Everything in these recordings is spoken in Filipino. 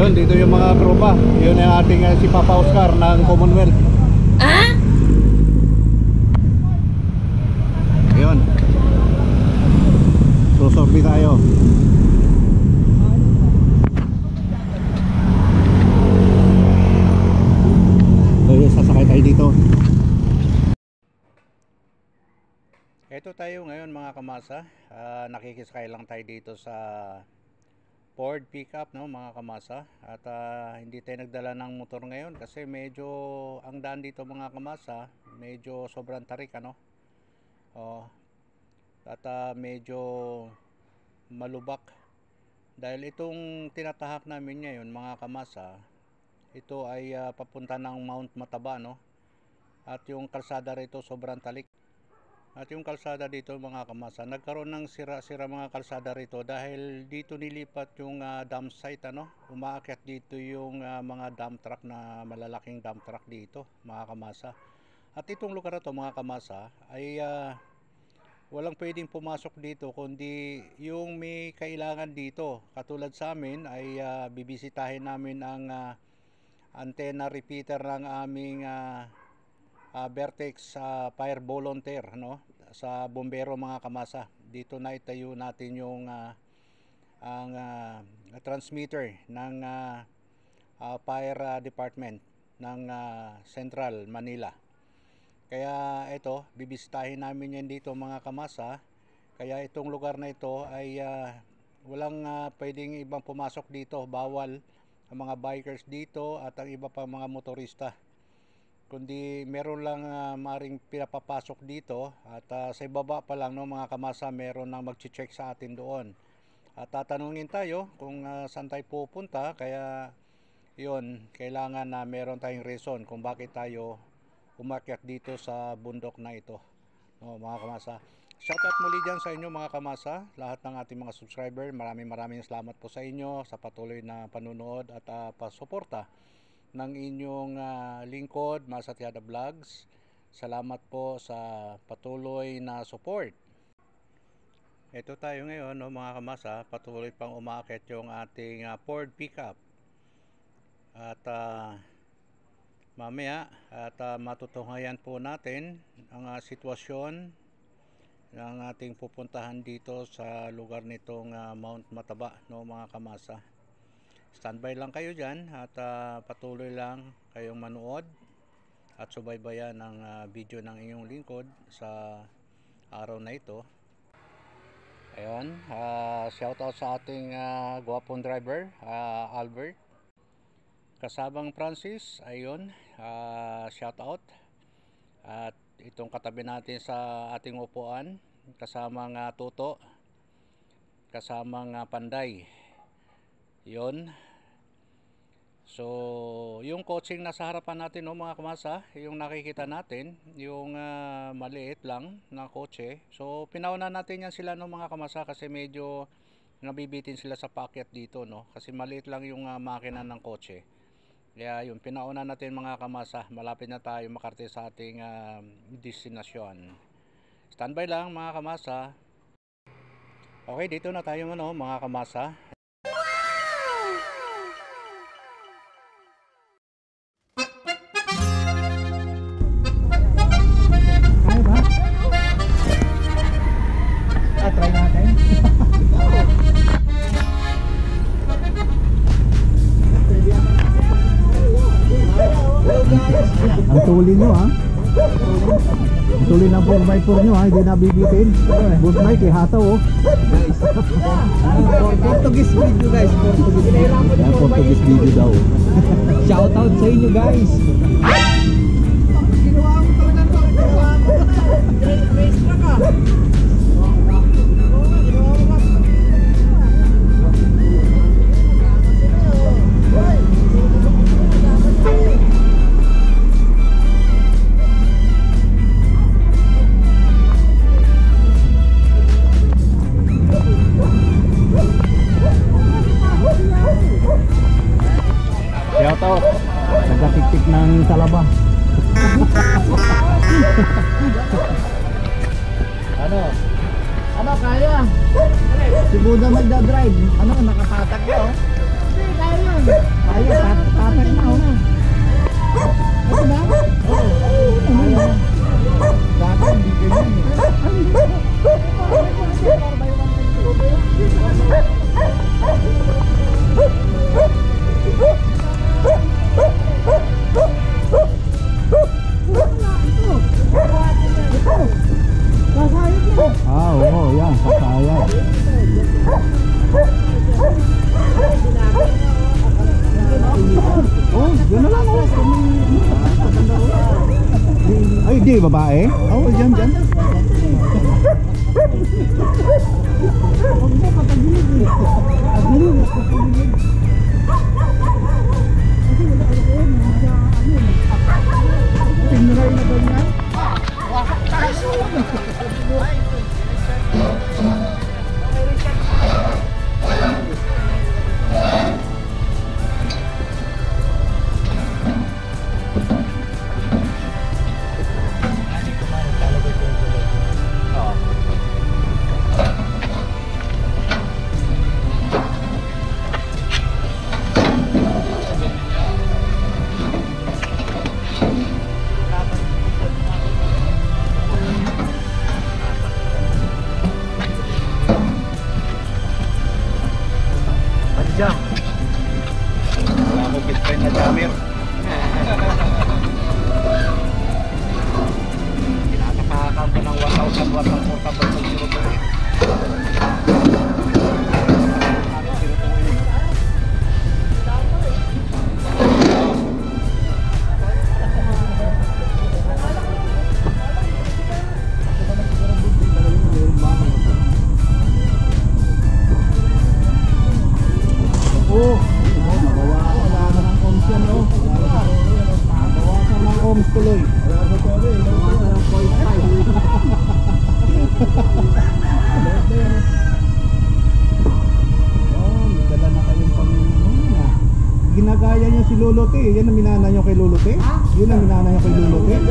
Ayun, dito yung mga tropa. Yun yung ating si Papa Oscar ng Commonwealth. Ah? Ayun. Susorbi tayo. So, sasakay tayo dito. Ito tayo ngayon mga kamasa. Nakikisakay lang tayo dito sa Ford pickup, no mga kamasa. At hindi tayo nagdala ng motor ngayon kasi medyo ang daan dito mga kamasa, medyo sobrang tarik ano. At medyo malubak. Dahil itong tinatahak namin ngayon mga kamasa, ito ay papunta ng Mount Mataba, no. At yung kalsada rito sobrang talik. At yung kalsada dito mga kamasa, nagkaroon ng sira-sira mga kalsada rito dahil dito nilipat yung dump site ano. Umaakyat dito yung mga dump truck na malalaking dump truck dito mga kamasa. At itong lugar na to mga kamasa ay walang pwedeng pumasok dito kundi yung may kailangan dito. Katulad sa amin ay bibisitahin namin ang antenna repeater ng aming Vertex Fire Volunteer, no, sa bombero mga kamasa. Dito na itayo natin yung ang transmitter ng fire department ng Central Manila. Kaya ito, bibisitahin namin yan dito mga kamasa. Kaya itong lugar na ito ay walang pwedeng ibang pumasok dito. Bawal ang mga bikers dito at ang iba pang mga motorista. Kundi meron lang maring pinapapasok dito at sa ibaba pa lang no mga kamasa, meron nang magche-check sa atin doon. At tatanungin tayo kung saan tayo pupunta, kaya yun, kailangan na meron tayong reason kung bakit tayo umakyat dito sa bundok na ito. No mga kamasa. Shoutout muli dyan sa inyo mga kamasa, lahat ng ating mga subscriber. Maraming salamat po sa inyo sa patuloy na panunood at pasuporta ng inyong lingkod, Masatyada Vlogs. Salamat po sa patuloy na support. Ito tayo ngayon no, mga kamasa, patuloy pang umaakit yung ating Ford pickup. At mamaya at matutunghayan po natin ang sitwasyon ng ating pupuntahan dito sa lugar nitong Mount Mataba no mga kamasa. Standby lang kayo dyan at patuloy lang kayong manood at subaybayan ang video ng inyong lingkod sa araw na ito. Ayun, shoutout sa ating gwapong driver, Albert. Kasabang Francis, ayun, shoutout. At itong katabi natin sa ating upuan, kasamang Tuto, kasamang Panday. Yun. So, yung coaching nasa harapan natin no mga kamasa, yung nakikita natin, yung maliit lang na kotse. So, pinauna natin yan sila no mga kamasa kasi medyo nabibitin sila sa paakyat dito no. Kasi maliit lang yung makina ng kotse. Kaya yun, pinauna natin mga kamasa. Malapit na tayo makarating sa ating destinasyon. Standby lang mga kamasa. Okay, dito na tayo ano mga kamasa. Try natin. Ang tuli nyo ha. Ang tuli ng 4x4 nyo ha. Hindi nabibitin. Good night eh hataw oh. Guys. Portuguese video guys. Portuguese video daw. Shout out sa inyo guys. Shoutout, nagkatiktik ng salaba. Ano kaya? Si Buda magdadrive. Ano, nakapatak ka oh. Tayo, tapat na oh. Ano ba? Oo. Dati hindi ganyan eh. Oo, yan, sasayang. Oh, yun na lang oh. Ay, di, babae? Oo, dyan, dyan. Tinry na ba niya? Jam. Wala akong bitcoin na jammer. Kinatakakan ko ng 1,000 watt ang portable ng 0.8. Tuloy. Dala na kayong pang ginagaya niyo si Lolo T. Yan ang minana niyo kay Lolo T. Yun ang minana niyo kay Lolo T.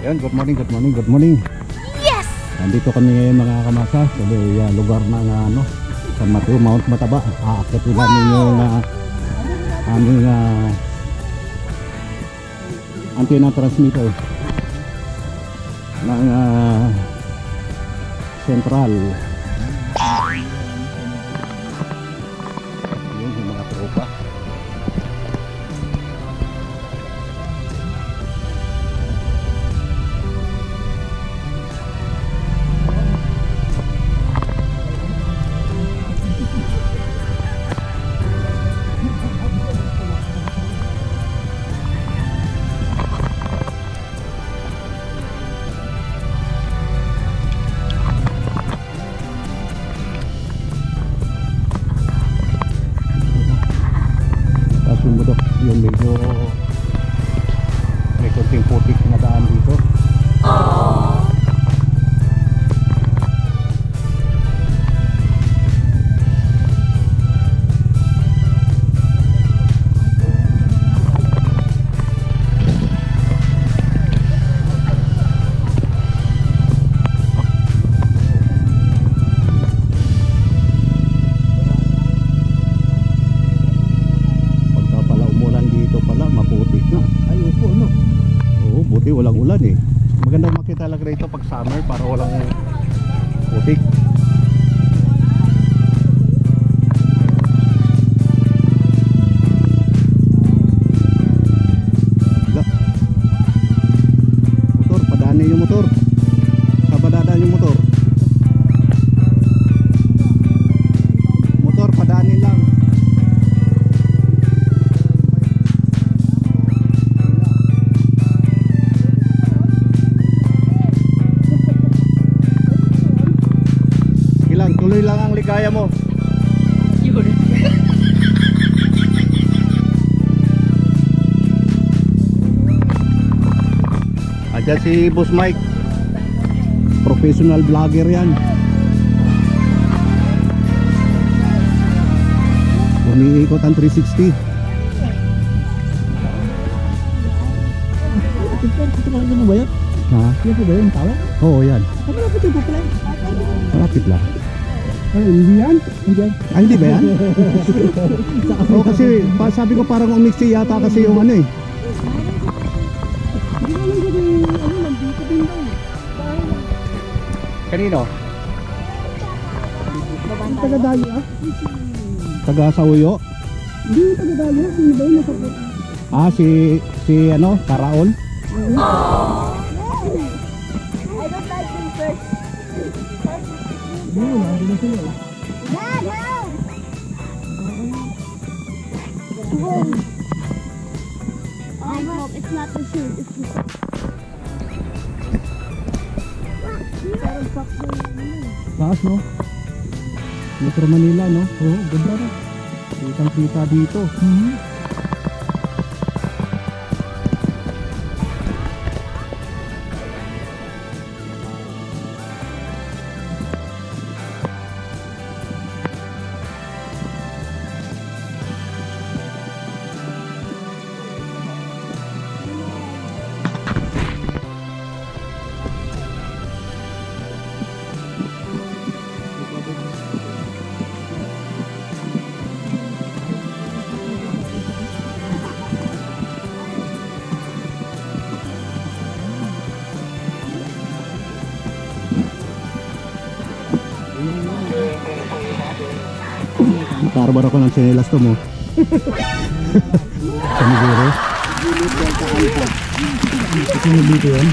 Ayan, good morning, good morning, good morning. Yes! Nandito kami ngayon mga kamasa sa lugar ng San Mateo, Mount Mataba. Aakitin namin yung aming antenna transmitter ng Central. Yun yung mga tropa. medyo may konting putik na daan dito. Walang ulan eh. Maganda makita lang rito pag summer para walang putik. Motor, padaanin yung motor. Sabadadaan yung motor. Motor, padaanin lang. Tuloy lang ang ligaya mo. Ayan si Boss Mike, professional vlogger yan. Umiikot ang 360. Ito lang mo ba yan? Ha? Yan po ba yung tao? Oo, yan. Malapit yung pala. Malapit lang. Ay, hindi yan? Ay, hindi ba yan? Oo, kasi sabi ko parang umiksi yata kasi yung ano eh. Kanino? Taga-Dayo ah? Taga-Sauyo? Hindi, Taga-Dayo. Hindi ba yun? Ah, si ano? Karaon? I don't like him first. Dad, help! I hope it's not the shoe, it's the sock. Taas no? Metro Manila no? Oo, ganda na. Kitang kita dito. Tarbar ako ng sinelas to mo. Samiguro. Ito mo dito yan.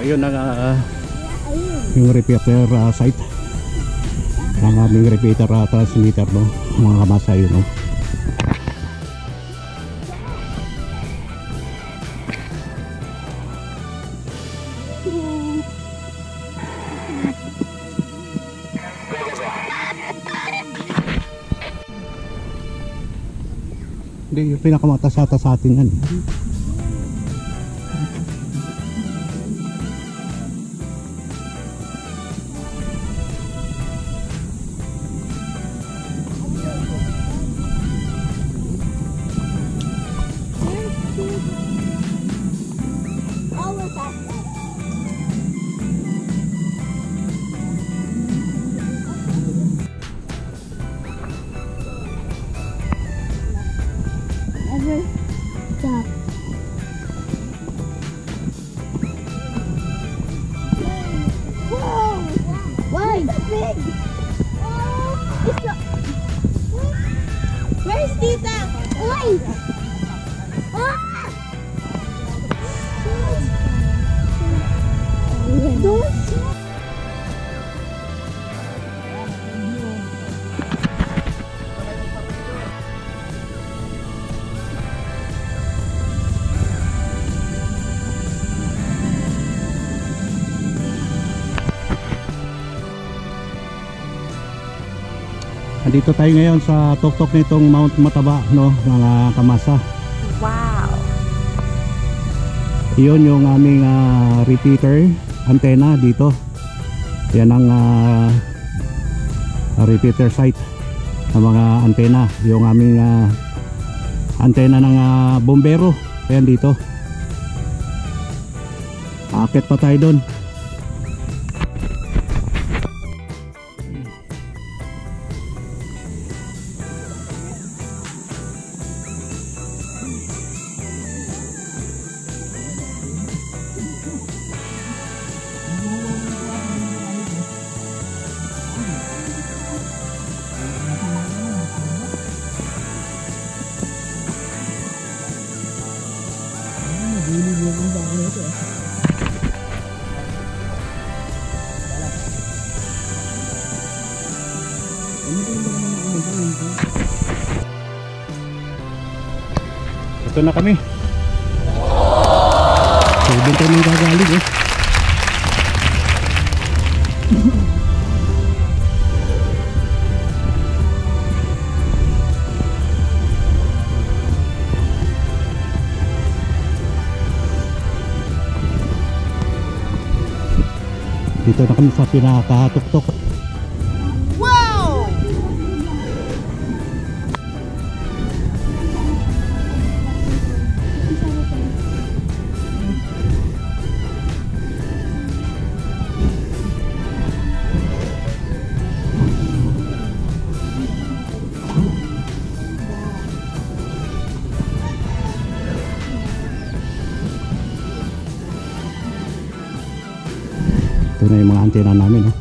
Ayun ang yung repeater site ang aming repeater transmitter no, mga kamasa yun no. Hindi, yung pinakamatasa sa atin yan. Stop. Whoa! Why? It's a pig! It's a... Where's Tita? Wait! Don't... Andito tayo ngayon sa tuktok nitong Mount Mataba, no, mga kamasa. Wow. Iyon yung aming repeater antenna dito. Yan ang repeater site ng mga antena. Yung aming antena ng bombero. Ayan dito. Aakit pa tayo doon. Ito na kami. So, doon tayo nang gagaling eh. Dito na kami sa pinakatuktok. Ito na yung mga antena namin, ha?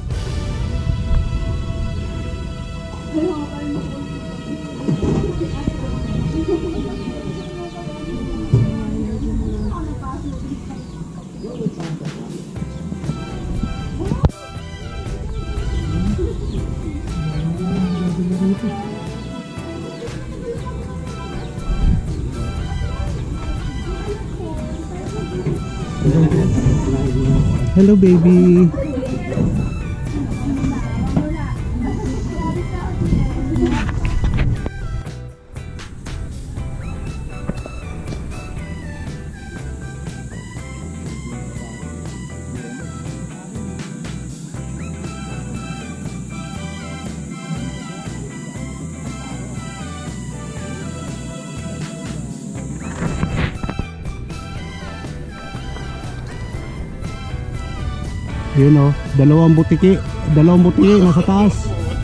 Hello baby. Yun o, dalawang butiki nasa taas.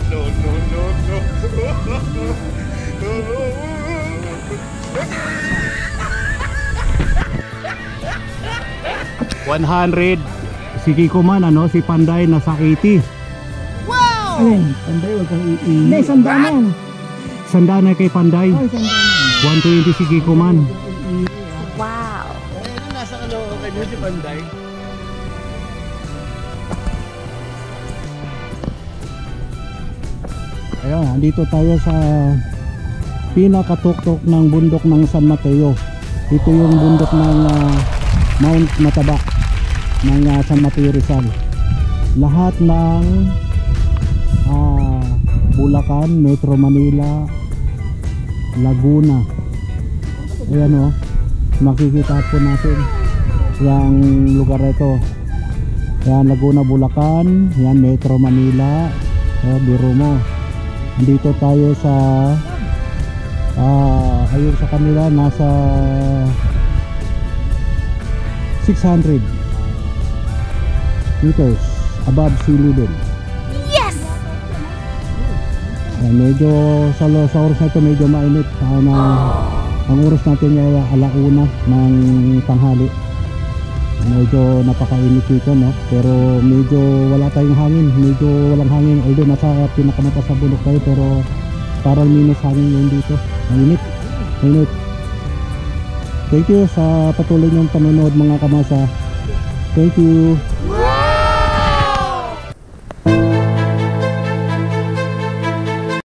No. 100. Si Kiko man, ano, si Panday nasa 80. Wow! Ay, Panday, wag kang Hindi, sandaan yan. Sandaan na kay Panday. Ay, sandaan. 120 si Kiko man. Wow. Nasa Caloocan yun si Panday. Ayun, andito tayo sa pinakatuktok ng bundok ng San Mateo. Ito yung bundok ng Mount Mataba ng San Mateo Rizal. Lahat ng Bulacan, Metro Manila, Laguna. Ayan o, makikita po natin yung lugar ito. Yan, Laguna, Bulacan, yan Metro Manila, biro mo. Andito tayo sa ayun sa kanila, nasa 600 meters above sea level. Yes! Medyo sa oras na ito medyo mainit. Ang oras natin ay alauna ng tanghali. Medyo napakainit dito, no? Pero medyo wala tayong hangin. Medyo walang hangin. Although nasa pinakamataas sa bulok tayo, pero parang minus hangin yun dito. Mainit. Thank you sa patuloy niyong panonood mga kamasa. Thank you.